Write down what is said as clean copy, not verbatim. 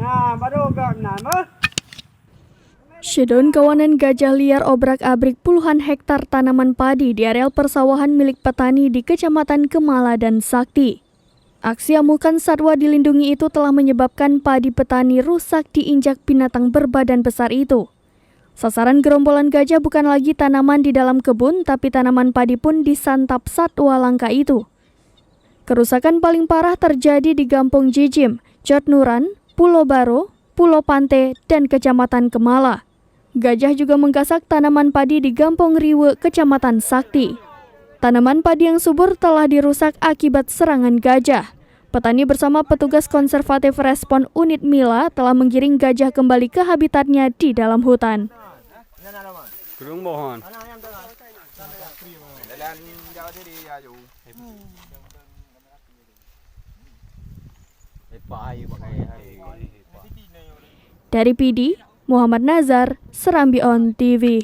Nah, baru gak nama. Shedon kawanan gajah liar obrak-abrik puluhan hektar tanaman padi di areal persawahan milik petani di Kecamatan Kemala dan Sakti. Aksi amukan satwa dilindungi itu telah menyebabkan padi petani rusak diinjak binatang berbadan besar itu. Sasaran gerombolan gajah bukan lagi tanaman di dalam kebun, tapi tanaman padi pun disantap satwa langka itu. Kerusakan paling parah terjadi di Gampong Jijim, Jotnuran, Pulau Baro, Pulau Pante, dan Kecamatan Kemala. Gajah juga menggasak tanaman padi di Gampong Riwe, Kecamatan Sakti. Tanaman padi yang subur telah dirusak akibat serangan gajah. Petani bersama petugas konservatif respon unit Mila telah menggiring gajah kembali ke habitatnya di dalam hutan. Dari PD, Muhammad Nazar, Serambi On TV.